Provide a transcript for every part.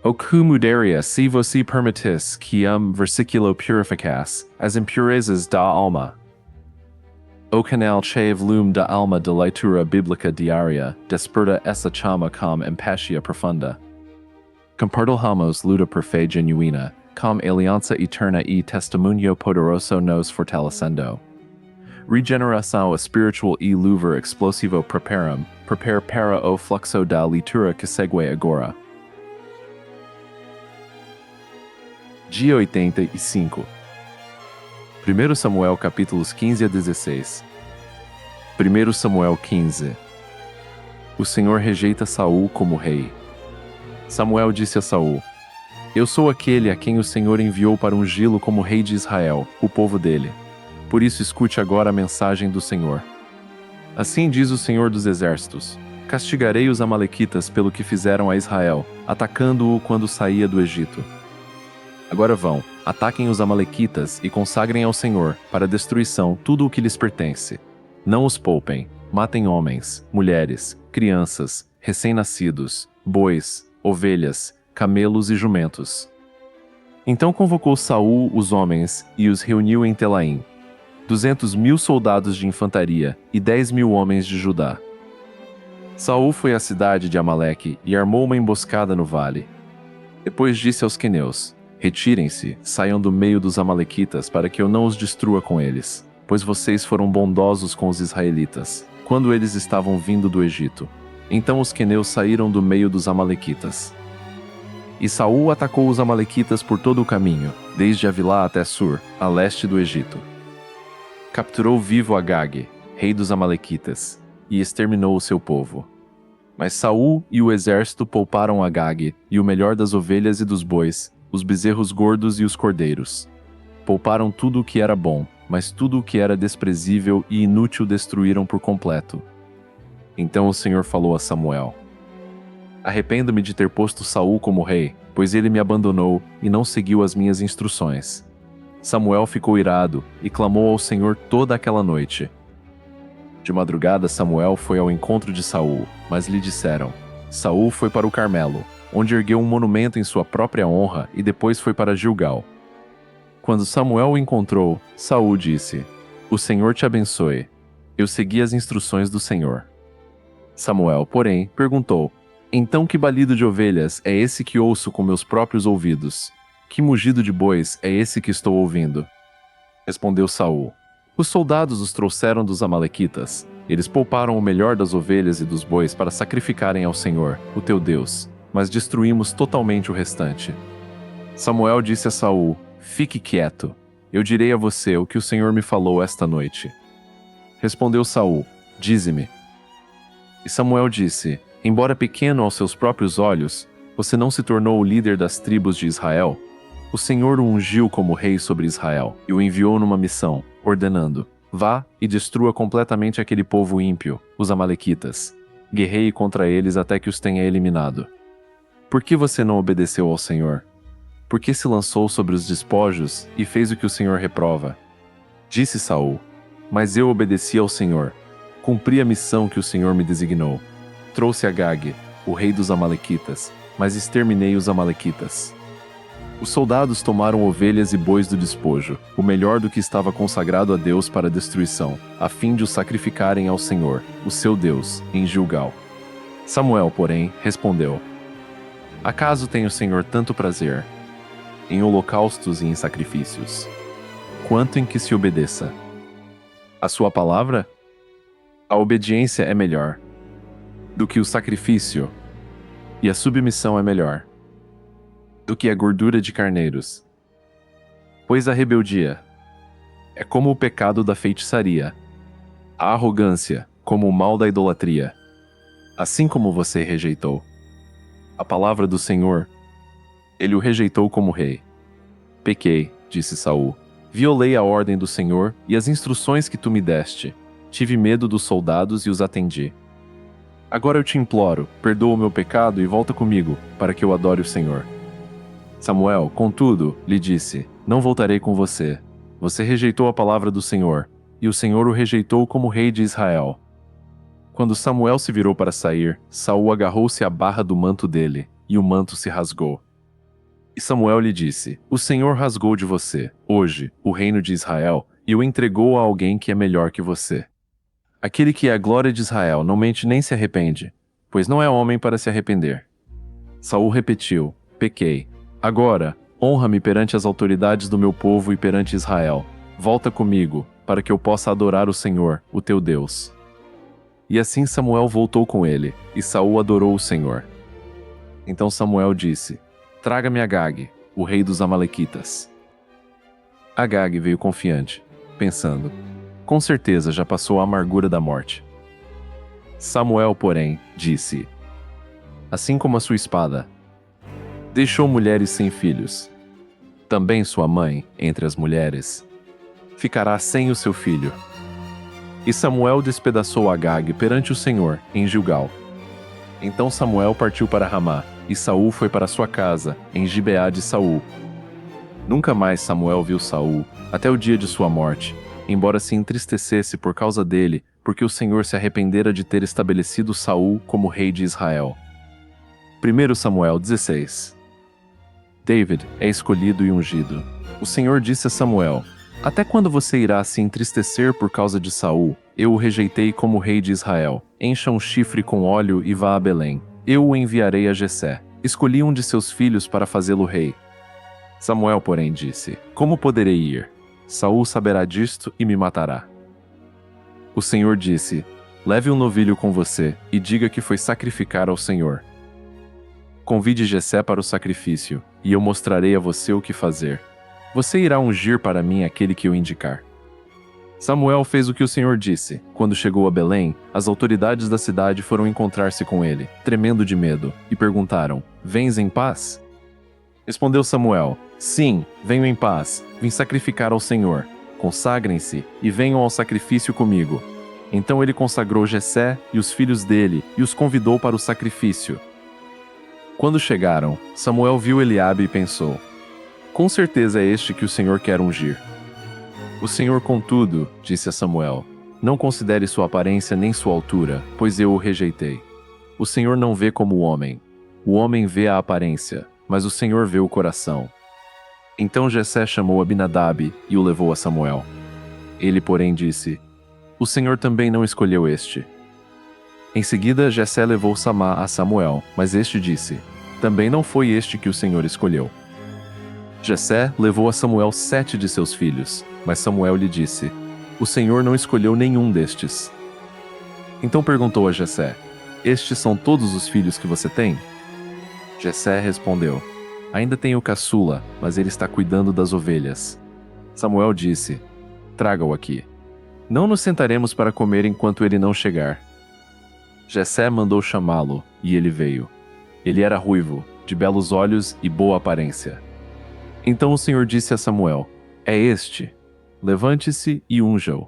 O que mudaria se você permitisse que versículo purificasse as impurezas da alma? O canal Chave Lume da Alma de Leitura Bíblica Diária desperta essa chama com empatia profunda. Compartilhamos luta por fé genuína, com aliança eterna e testemunho poderoso nos fortalecendo. Regeneração espiritual e louvor explosivo prepare para o fluxo da leitura que segue agora. Dia 85. 1 Samuel capítulos 15 a 16. 1 Samuel 15. O Senhor rejeita Saul como rei. Samuel disse a Saul: Eu sou aquele a quem o Senhor enviou para ungí-lo como rei de Israel, o povo dele. Por isso escute agora a mensagem do Senhor. Assim diz o Senhor dos Exércitos: Castigarei os amalequitas pelo que fizeram a Israel, atacando-o quando saía do Egito. Agora vão, ataquem os amalequitas e consagrem ao Senhor, para destruição, tudo o que lhes pertence. Não os poupem, matem homens, mulheres, crianças, recém-nascidos, bois, ovelhas, camelos e jumentos. Então convocou Saul os homens e os reuniu em Telaim, 200.000 soldados de infantaria e 10.000 homens de Judá. Saul foi à cidade de Amaleque e armou uma emboscada no vale. Depois disse aos queneus: Retirem-se, saiam do meio dos amalequitas para que eu não os destrua com eles, pois vocês foram bondosos com os israelitas, quando eles estavam vindo do Egito. Então os queneus saíram do meio dos amalequitas. E Saul atacou os amalequitas por todo o caminho, desde Avilá até Sur, a leste do Egito. Capturou vivo Agag, rei dos amalequitas, e exterminou o seu povo. Mas Saul e o exército pouparam Agag, e o melhor das ovelhas e dos bois, os bezerros gordos e os cordeiros. Pouparam tudo o que era bom, mas tudo o que era desprezível e inútil destruíram por completo. Então o Senhor falou a Samuel: Arrependo-me de ter posto Saul como rei, pois ele me abandonou e não seguiu as minhas instruções. Samuel ficou irado e clamou ao Senhor toda aquela noite. De madrugada Samuel foi ao encontro de Saul, mas lhe disseram: Saul foi para o Carmelo, onde ergueu um monumento em sua própria honra e depois foi para Gilgal. Quando Samuel o encontrou, Saul disse: O Senhor te abençoe. Eu segui as instruções do Senhor. Samuel, porém, perguntou: Então que balido de ovelhas é esse que ouço com meus próprios ouvidos? Que mugido de bois é esse que estou ouvindo? Respondeu Saul: Os soldados os trouxeram dos amalequitas. Eles pouparam o melhor das ovelhas e dos bois para sacrificarem ao Senhor, o teu Deus, mas destruímos totalmente o restante. Samuel disse a Saul: Fique quieto. Eu direi a você o que o Senhor me falou esta noite. Respondeu Saul: Dize-me. E Samuel disse: Embora pequeno aos seus próprios olhos, você não se tornou o líder das tribos de Israel? O Senhor o ungiu como rei sobre Israel e o enviou numa missão, ordenando: Vá e destrua completamente aquele povo ímpio, os amalequitas. Guerreie contra eles até que os tenha eliminado. Por que você não obedeceu ao Senhor? Por que se lançou sobre os despojos e fez o que o Senhor reprova? Disse Saul: Mas eu obedeci ao Senhor. Cumpri a missão que o Senhor me designou. Trouxe Agag, o rei dos amalequitas, mas exterminei os amalequitas. Os soldados tomaram ovelhas e bois do despojo, o melhor do que estava consagrado a Deus para destruição, a fim de os sacrificarem ao Senhor, o seu Deus, em Gilgal. Samuel, porém, respondeu: Acaso tem o Senhor tanto prazer em holocaustos e em sacrifícios, quanto em que se obedeça a sua palavra? A obediência é melhor do que o sacrifício, e a submissão é melhor do que a gordura de carneiros. Pois a rebeldia é como o pecado da feitiçaria, a arrogância como o mal da idolatria. Assim como você rejeitou a palavra do Senhor, ele o rejeitou como rei. Pequei, disse Saul, violei a ordem do Senhor e as instruções que tu me deste. Tive medo dos soldados e os atendi. Agora eu te imploro, perdoa o meu pecado e volta comigo, para que eu adore o Senhor. Samuel, contudo, lhe disse: Não voltarei com você. Você rejeitou a palavra do Senhor, e o Senhor o rejeitou como rei de Israel. Quando Samuel se virou para sair, Saul agarrou-se à barra do manto dele, e o manto se rasgou. E Samuel lhe disse: O Senhor rasgou de você, hoje, o reino de Israel, e o entregou a alguém que é melhor que você. Aquele que é a glória de Israel não mente nem se arrepende, pois não é homem para se arrepender. Saul repetiu: Pequei. Agora, honra-me perante as autoridades do meu povo e perante Israel. Volta comigo, para que eu possa adorar o Senhor, o teu Deus. E assim Samuel voltou com ele, e Saul adorou o Senhor. Então Samuel disse: Traga-me Agag, o rei dos Amalequitas. Agag veio confiante, pensando: Com certeza já passou a amargura da morte. Samuel, porém, disse: Assim como a sua espada deixou mulheres sem filhos, também sua mãe, entre as mulheres, ficará sem o seu filho. E Samuel despedaçou Agag perante o Senhor, em Gilgal. Então Samuel partiu para Ramá, e Saul foi para sua casa, em Gibeá de Saul. Nunca mais Samuel viu Saul, até o dia de sua morte, embora se entristecesse por causa dele, porque o Senhor se arrependera de ter estabelecido Saul como rei de Israel. 1 Samuel 16. David é escolhido e ungido. O Senhor disse a Samuel: Até quando você irá se entristecer por causa de Saul? Eu o rejeitei como rei de Israel. Encha um chifre com óleo e vá a Belém. Eu o enviarei a Jessé. Escolhi um de seus filhos para fazê-lo rei. Samuel, porém, disse: Como poderei ir? Saul saberá disto e me matará. O Senhor disse: Leve um novilho com você e diga que foi sacrificar ao Senhor. Convide Jessé para o sacrifício, e eu mostrarei a você o que fazer. Você irá ungir para mim aquele que eu indicar. Samuel fez o que o Senhor disse. Quando chegou a Belém, as autoridades da cidade foram encontrar-se com ele, tremendo de medo, e perguntaram: Vens em paz? Respondeu Samuel: Sim, venho em paz, vim sacrificar ao Senhor. Consagrem-se e venham ao sacrifício comigo. Então ele consagrou Jessé e os filhos dele e os convidou para o sacrifício. Quando chegaram, Samuel viu Eliabe e pensou: Com certeza é este que o Senhor quer ungir. O Senhor, contudo, disse a Samuel: Não considere sua aparência nem sua altura, pois eu o rejeitei. O Senhor não vê como o homem vê a aparência, mas o Senhor vê o coração. Então Jessé chamou Abinadab e o levou a Samuel. Ele, porém, disse: O Senhor também não escolheu este. Em seguida, Jessé levou Samá a Samuel, mas este disse: Também não foi este que o Senhor escolheu. Jessé levou a Samuel 7 de seus filhos, mas Samuel lhe disse: O Senhor não escolheu nenhum destes. Então perguntou a Jessé: Estes são todos os filhos que você tem? Jessé respondeu: Ainda tenho o caçula, mas ele está cuidando das ovelhas. Samuel disse: Traga-o aqui. Não nos sentaremos para comer enquanto ele não chegar. Jessé mandou chamá-lo, e ele veio. Ele era ruivo, de belos olhos e boa aparência. Então o Senhor disse a Samuel: É este. Levante-se e unja-o.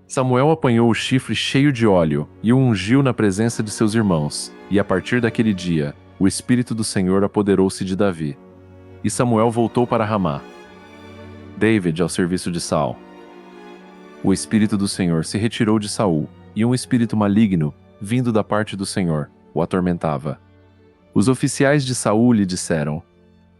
Samuel apanhou o chifre cheio de óleo e o ungiu na presença de seus irmãos, e a partir daquele dia, o Espírito do Senhor apoderou-se de Davi. E Samuel voltou para Ramá. David ao serviço de Saul. O Espírito do Senhor se retirou de Saul, e um espírito maligno, vindo da parte do Senhor, o atormentava. Os oficiais de Saul lhe disseram: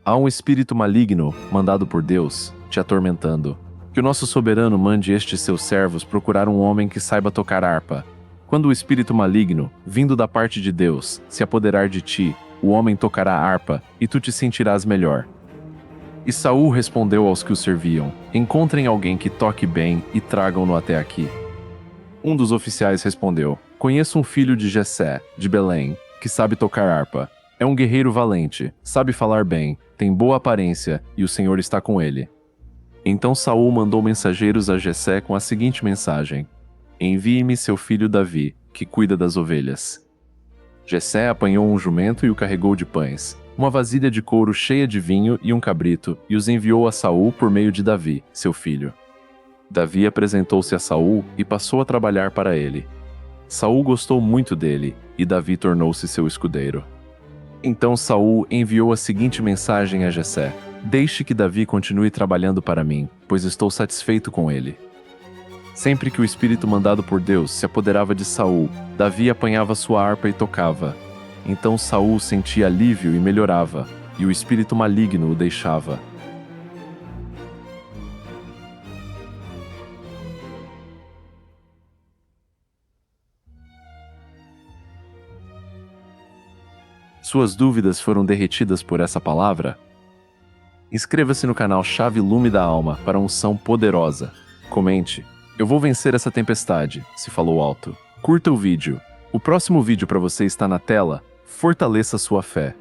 Há um espírito maligno, mandado por Deus, te atormentando. Que o nosso soberano mande estes seus servos procurar um homem que saiba tocar harpa. Quando o espírito maligno, vindo da parte de Deus, se apoderar de ti, o homem tocará harpa, e tu te sentirás melhor. E Saul respondeu aos que o serviam: Encontrem alguém que toque bem e tragam-no até aqui. Um dos oficiais respondeu: Conheço um filho de Jessé, de Belém, que sabe tocar harpa. É um guerreiro valente, sabe falar bem, tem boa aparência, e o Senhor está com ele. Então Saul mandou mensageiros a Jessé com a seguinte mensagem: Envie-me seu filho Davi, que cuida das ovelhas. Jessé apanhou um jumento e o carregou de pães, uma vasilha de couro cheia de vinho e um cabrito, e os enviou a Saul por meio de Davi, seu filho. Davi apresentou-se a Saul e passou a trabalhar para ele. Saul gostou muito dele, e Davi tornou-se seu escudeiro. Então Saul enviou a seguinte mensagem a Jessé: Deixe que Davi continue trabalhando para mim, pois estou satisfeito com ele. Sempre que o espírito mandado por Deus se apoderava de Saul, Davi apanhava sua harpa e tocava. Então Saul sentia alívio e melhorava, e o espírito maligno o deixava. Suas dúvidas foram derretidas por essa palavra? Inscreva-se no canal Chave Lume da Alma para unção poderosa. Comente: eu vou vencer essa tempestade, se falou alto. Curta o vídeo. O próximo vídeo para você está na tela. Fortaleça sua fé.